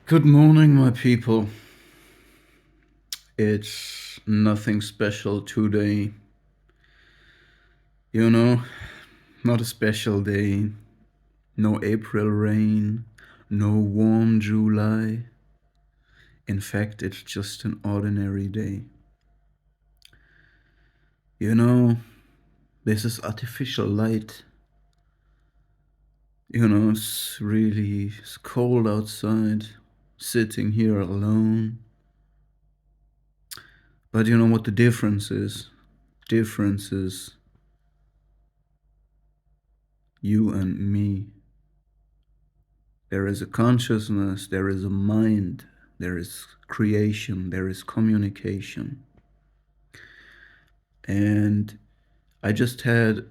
Good morning, my people. It's nothing special today. You know, not a special day. No April rain, no warm July. In fact, it's just an ordinary day. You know, this is artificial light. It's cold outside, sitting here alone. But you know what the difference is? Difference is you and me. There is a consciousness, there is a mind, there is creation, there is communication. And I just had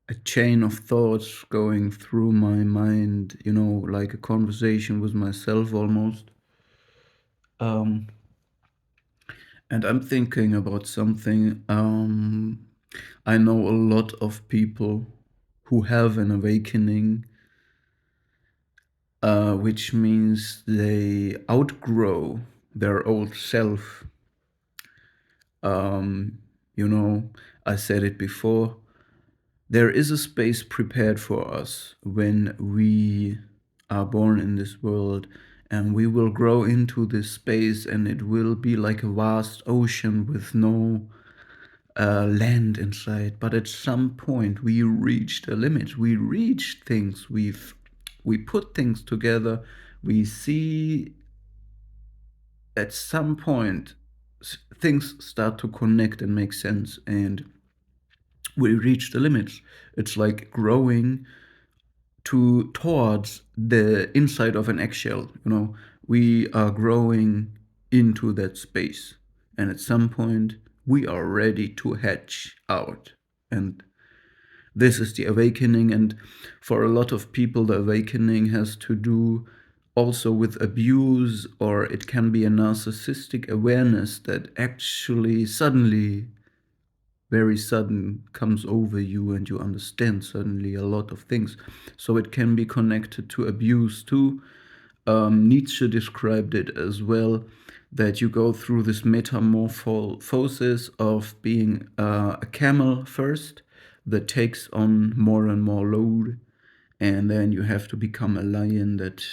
a chain of thoughts going through my mind, like a conversation with myself almost. And I'm thinking about something. I know a lot of people who have an awakening, which means they outgrow their old self. Um, you know, I said it before, there is a space prepared for us when we are born in this world, and we will grow into this space, and it will be like a vast ocean with no land inside. But at some point, we reach the limit. We reach things. We put things together. We see at some point things start to connect and make sense, and we reach the limits. It's like growing towards the inside of an eggshell. We are growing into that space, and at some point we are ready to hatch out. And this is the awakening. And for a lot of people, the awakening has to do also with abuse, or it can be a narcissistic awareness that actually suddenly, very sudden, comes over you, and you understand suddenly a lot of things. So it can be connected to abuse too. Nietzsche described it as well, that you go through this metamorphosis of being a camel first that takes on more and more load, and then you have to become a lion that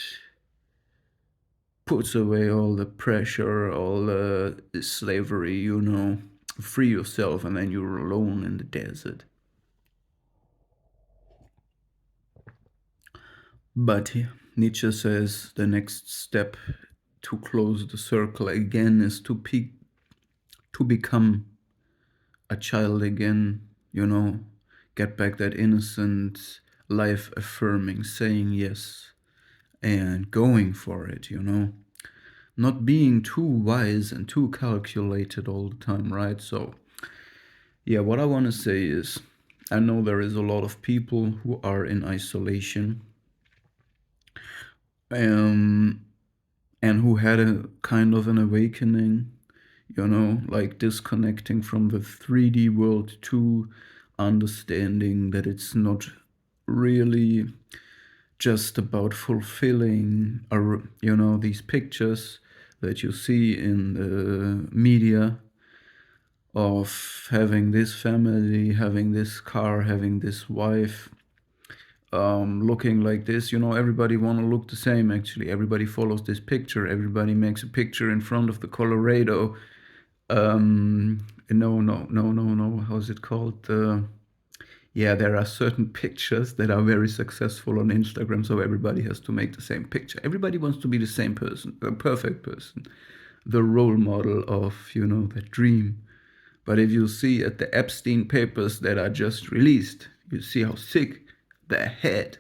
puts away all the pressure, all the slavery, free yourself, and then you're alone in the desert. But Nietzsche says the next step to close the circle again is to become a child again, get back that innocent, life affirming, saying yes and going for it, not being too wise and too calculated all the time, right? So, yeah, what I want to say is, I know there is a lot of people who are in isolation, um, and who had a kind of an awakening, like disconnecting from the 3D world to understanding that it's not really just about fulfilling, these pictures that you see in the media of having this family, having this car, having this wife, looking like this. Everybody want to look the same. Actually, everybody follows this picture. Everybody makes a picture in front of the Colorado. No. How's it called? Yeah, there are certain pictures that are very successful on Instagram, so everybody has to make the same picture. Everybody wants to be the same person, a perfect person, the role model of, that dream. But if you see at the Epstein papers that are just released, you see how sick the head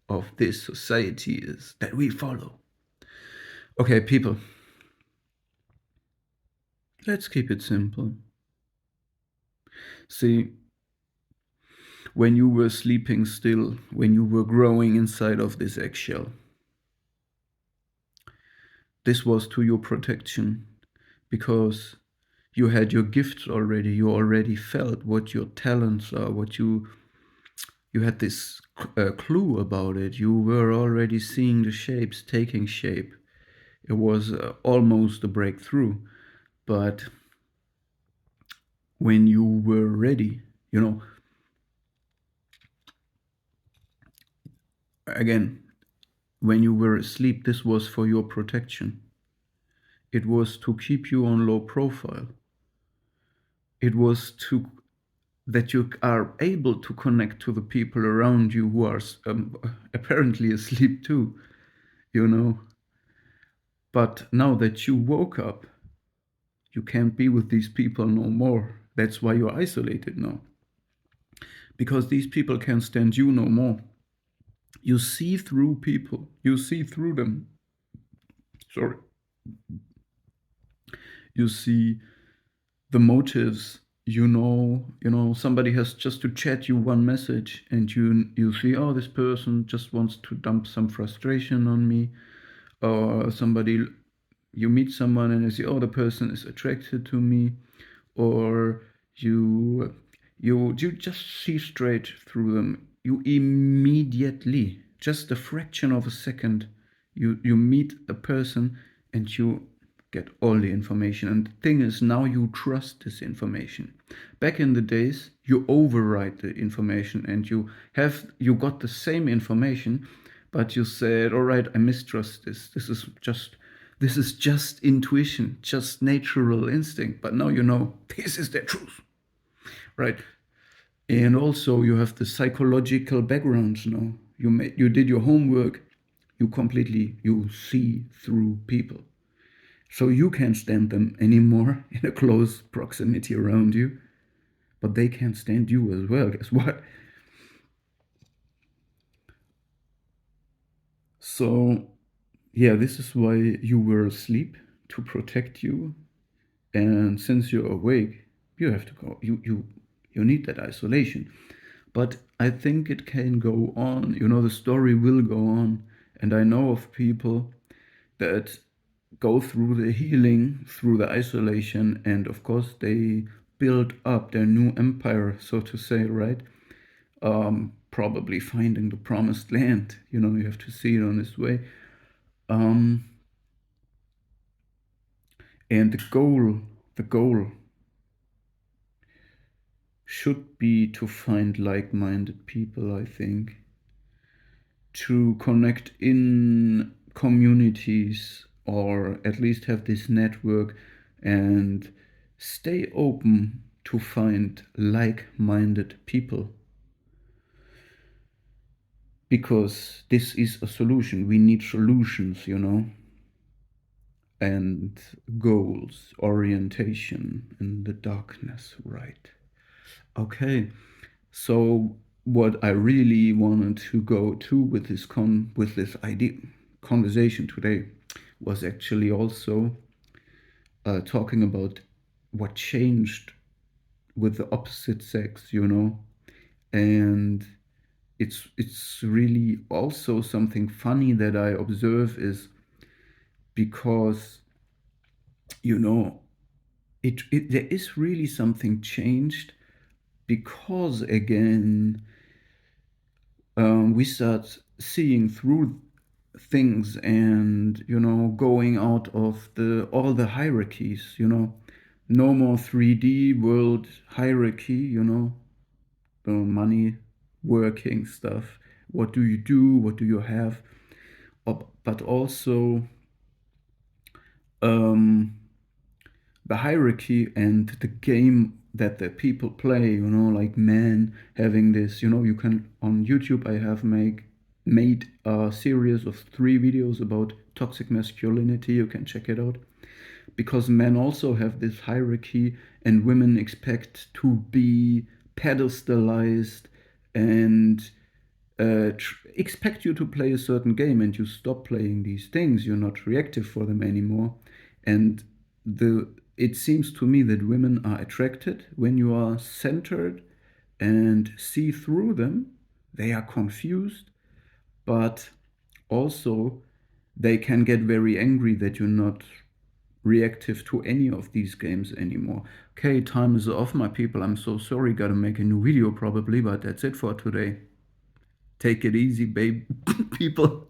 of this society is that we follow. Okay, people, let's keep it simple. See, when you were sleeping still, when you were growing inside of this eggshell, this was to your protection, because you had your gifts already. You already felt what your talents are, what you you had this clue about it. You were already seeing the shapes taking shape. It was almost a breakthrough. But when you were ready, you know, again, when you were asleep, this was for your protection. It was to keep you on low profile. It was to that you are able to connect to the people around you who are apparently asleep too, you know. But now that you woke up, you can't be with these people no more. That's why you're isolated now. Because these people can't stand you no more. You see through people. You see through them. Sorry. You see the motives. Somebody has just to chat you one message, and you see, oh, this person just wants to dump some frustration on me. Or you meet someone and you see, oh, the person is attracted to me. Or you just see straight through them. You immediately, just a fraction of a second, you meet a person and you get all the information. And the thing is, now you trust this information. Back in the days, you override the information and you got the same information, but you said, all right, I mistrust this. This is just intuition, just natural instinct. But now you know this is the truth, right? And also you have the psychological backgrounds now. You did your homework. You see through people. So you can't stand them anymore in a close proximity around you, but they can't stand you as well. Guess what? So, yeah, this is why you were asleep, to protect you. And since you're awake, you have to go. You need that isolation. But I think it can go on. The story will go on. And I know of people that go through the healing, through the isolation, and of course they build up their new empire, so to say, right? Probably finding the promised land. You have to see it on this way. Um, and the goal should be to find like-minded people, I think, to connect in communities, or at least have this network, and stay open to find like-minded people, because this is a solution. We need solutions, and goals, orientation in the darkness, right? Okay, so what I really wanted to go to with this idea conversation today was actually also talking about what changed with the opposite sex, and it's really also something funny that I observe, is because there is really something changed, because again, we start seeing through things, and going out of all the hierarchies. No more 3D world hierarchy. The money, working stuff. What do you do? What do you have? But also um, the hierarchy and the game that the people play, like men having this, you can, on YouTube, I have made a series of 3 videos about toxic masculinity. You can check it out. Because men also have this hierarchy, and women expect to be pedestalized, and expect you to play a certain game, and you stop playing these things. You're not reactive for them anymore. And it seems to me that women are attracted when you are centered and see through them. They are confused, but also they can get very angry that you're not reactive to any of these games anymore. Okay, time is off, my people. I'm so sorry. Gotta make a new video probably, but that's it for today. Take it easy, babe. People.